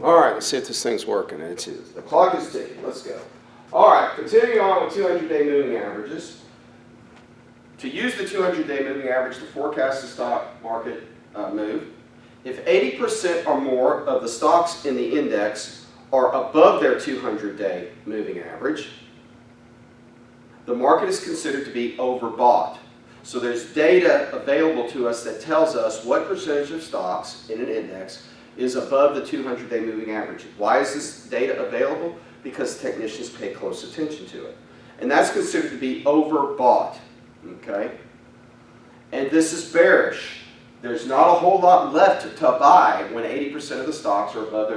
All right, let's see if this thing's working. It is. The clock is ticking. Let's go. All right, continuing on with 200-day moving averages. To use the 200-day moving average to forecast the stock market move, if 80% or more of the stocks in the index are above their 200-day moving average, the market is considered to be overbought. So there's data available to us that tells us what percentage of stocks in an index is above the 200-day moving average. Why is this data available? Because technicians pay close attention to it. And that's considered to be overbought. Okay? And this is bearish. There's not a whole lot left to buy when 80% of the stocks are above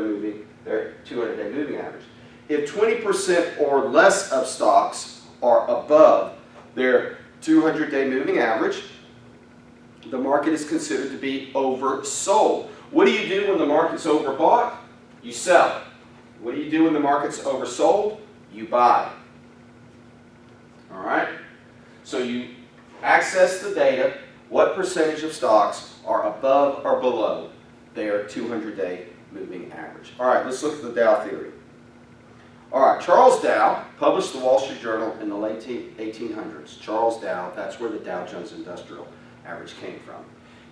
their 200-day moving average. If 20% or less of stocks are above their 200-day moving average, the market is considered to be oversold. What do you do when the market's overbought? You sell. What do you do when the market's oversold? You buy. All right? So you access the data, what percentage of stocks are above or below their 200-day moving average. All right, let's look at the Dow theory. All right, Charles Dow published the Wall Street Journal in the late 1800s. Charles Dow, that's where the Dow Jones Industrial Average came from.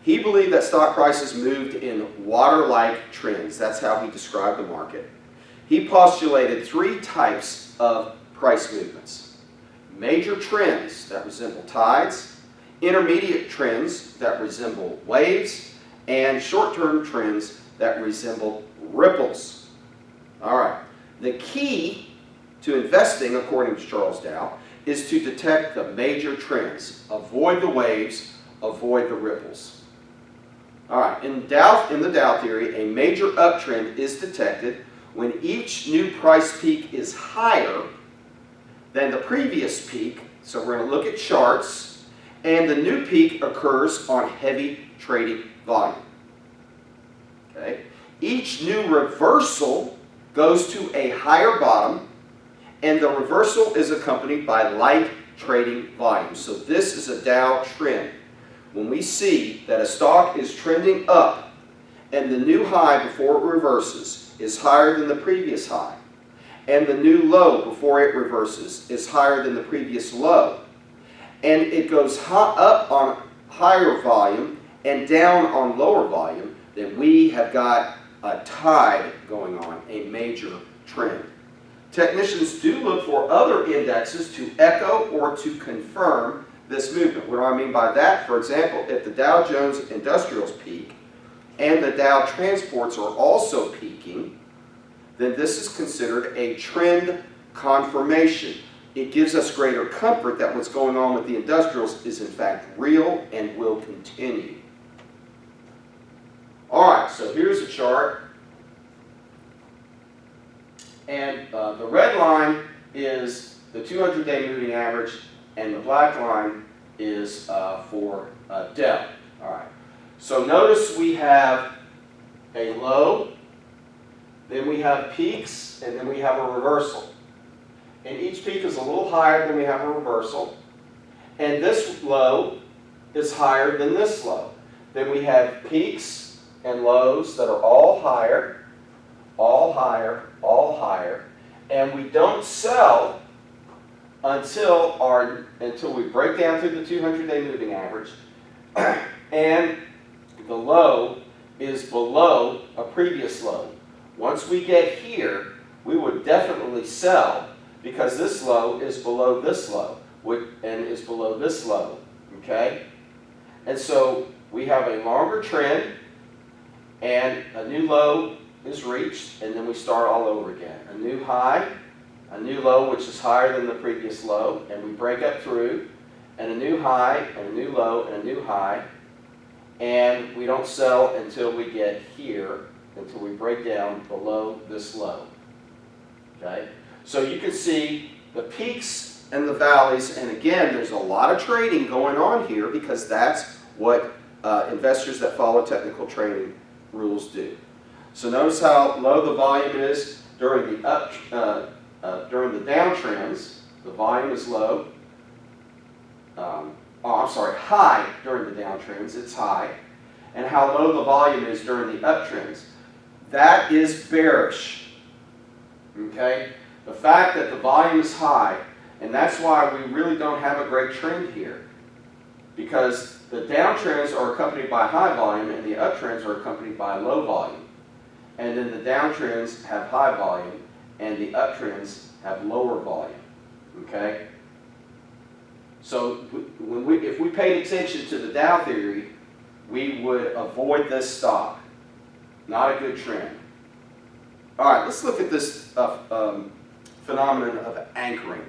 He believed that stock prices moved in water-like trends. That's how he described the market. He postulated three types of price movements: major trends that resemble tides, intermediate trends that resemble waves, and short-term trends that resemble ripples. All right. The key to investing, according to Charles Dow, is to detect the major trends. Avoid the waves, avoid the ripples. All right. In the Dow theory, a major uptrend is detected when each new price peak is higher than the previous peak. So we're going to look at charts, and the new peak occurs on heavy trading volume. Okay? Each new reversal goes to a higher bottom, and the reversal is accompanied by light trading volume. So this is a Dow trend. When we see that a stock is trending up and the new high before it reverses is higher than the previous high, and the new low before it reverses is higher than the previous low, and it goes up on higher volume and down on lower volume, then we have got a tide going on, a major trend. Technicians do look for other indexes to echo or to confirm this movement. What do I mean by that? For example, if the Dow Jones Industrials peak and the Dow Transports are also peaking, then this is considered a trend confirmation. It gives us greater comfort that what's going on with the industrials is in fact real and will continue. All right, so here's a chart, and the red line is the 200-day moving average, and the black line is for Dow. All right, so notice we have a low, then we have peaks, and then we have a reversal. And each peak is a little higher than we have a reversal, and this low is higher than this low. Then we have peaks and lows that are all higher, all higher, all higher, and we don't sell until we break down through the 200-day moving average, and the low is below a previous low. Once we get here, we would definitely sell because this low is below this low and is below this low. Okay, and so we have a longer trend, and a new low is reached, and then we start all over again. A new high, a new low which is higher than the previous low, and we break up through, and a new high, and a new low, and a new high, and we don't sell until we get here, until we break down below this low. Okay? So you can see the peaks and the valleys, and again, there's a lot of trading going on here because that's what investors that follow technical trading rules do. So notice how low the volume is during the downtrends. The volume is low. High during the downtrends. It's high. And how low the volume is during the uptrends. That is bearish. Okay? The fact that the volume is high, and that's why we really don't have a great trend here. Because the downtrends are accompanied by high volume and the uptrends are accompanied by low volume. And then the downtrends have high volume and the uptrends have lower volume. Okay? So if we paid attention to the Dow theory, we would avoid this stock. Not a good trend. All right, let's look at this phenomenon of anchoring.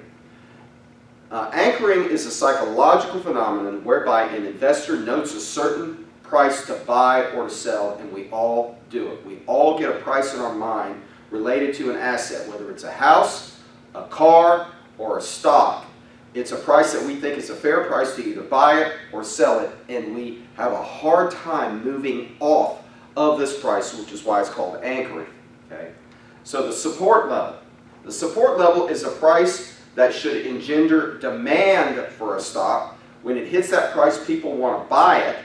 Anchoring is a psychological phenomenon whereby an investor notes a certain price to buy or to sell, and we all do it. We all get a price in our mind related to an asset, whether it's a house, a car, or a stock. It's a price that we think is a fair price to either buy it or sell it, and we have a hard time moving off of this price, which is why it's called anchoring. Okay? So the support level. The support level is a price that should engender demand for a stock. When it hits that price, people want to buy it,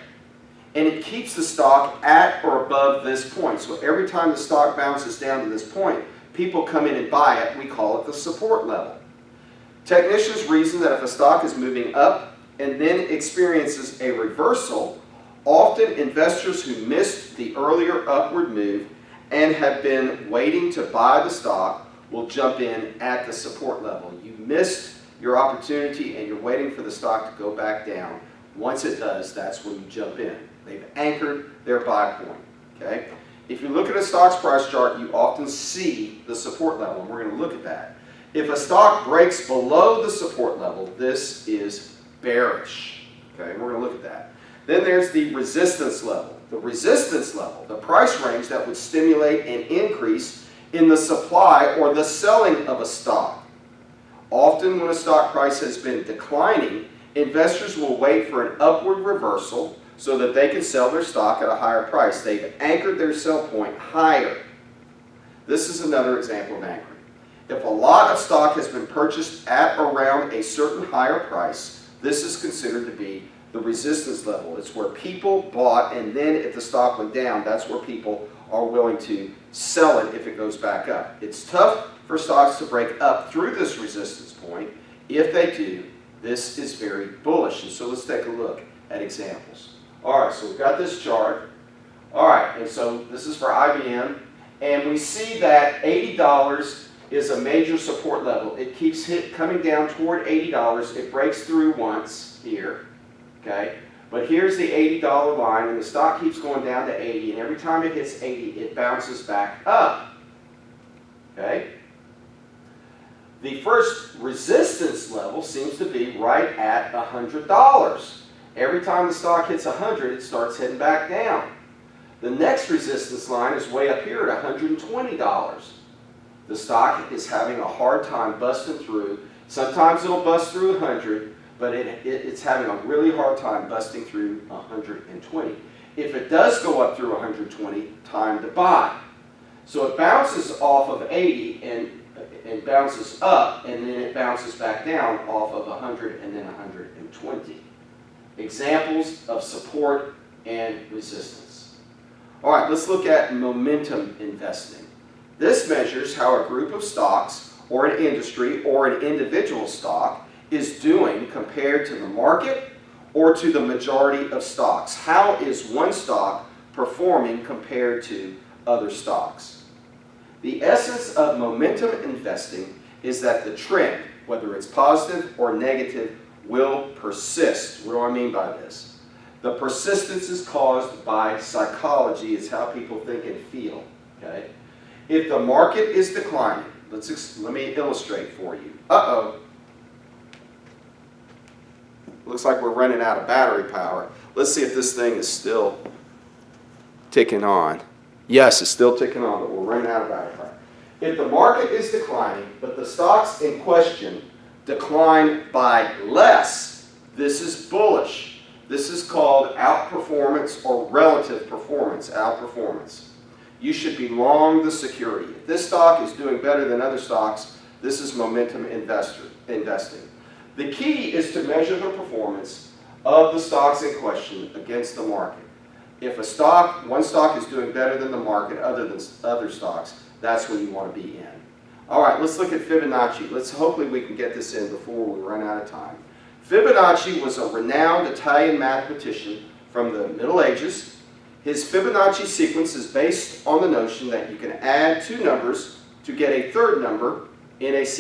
and it keeps the stock at or above this point. So every time the stock bounces down to this point, people come in and buy it. We call it the support level. Technicians reason that if a stock is moving up and then experiences a reversal, often investors who missed the earlier upward move and have been waiting to buy the stock will jump in at the support level. You missed your opportunity and you're waiting for the stock to go back down. Once it does, that's when you jump in. They've anchored their buy point. Okay? If you look at a stock's price chart, you often see the support level, and we're going to look at that. If a stock breaks below the support level, this is bearish. Okay, we're going to look at that. Then there's the resistance level. The resistance level, the price range that would stimulate an increase in the supply or the selling of a stock. Often when a stock price has been declining, investors will wait for an upward reversal so that they can sell their stock at a higher price. They've anchored their sell point higher. This is another example of anchoring. If a lot of stock has been purchased at around a certain higher price, this is considered to be the resistance level. It's where people bought, and then if the stock went down, that's where people are willing to sell it if it goes back up. It's tough for stocks to break up through this resistance point. If they do, this is very bullish. And so let's take a look at examples. All right, so we've got this chart. All right, and so this is for IBM, and we see that $80 is a major support level. It keeps coming down toward $80. It breaks through once here, okay? But here's the $80 line, and the stock keeps going down to 80, and every time it hits 80, it bounces back up, okay? The first resistance level seems to be right at $100. Every time the stock hits 100, it starts heading back down. The next resistance line is way up here at $120. The stock is having a hard time busting through. Sometimes it'll bust through 100, but it's having a really hard time busting through 120. If it does go up through 120, time to buy. So it bounces off of 80 and bounces up, and then it bounces back down off of 100 and then 120. Examples of support and resistance. All right, let's look at momentum investing. This measures how a group of stocks or an industry or an individual stock is doing compared to the market or to the majority of stocks. How is one stock performing compared to other stocks? The essence of momentum investing is that the trend, whether it's positive or negative, will persist. What do I mean by this? The persistence is caused by psychology. It's how people think and feel. Okay? If the market is declining, let me illustrate for you. Uh-oh. Looks like we're running out of battery power. Let's see if this thing is still ticking on. Yes, it's still ticking on, but we're running out of battery power. If the market is declining, but the stocks in question decline by less, this is bullish. This is called outperformance or relative performance, outperformance. You should be long the security. If this stock is doing better than other stocks, this is momentum investing. The key is to measure the performance of the stocks in question against the market. If one stock is doing better than the market other than other stocks, that's when you want to be in. All right, let's look at Fibonacci. Hopefully we can get this in before we run out of time. Fibonacci was a renowned Italian mathematician from the Middle Ages. His Fibonacci sequence is based on the notion that you can add two numbers to get a third number in a sequence.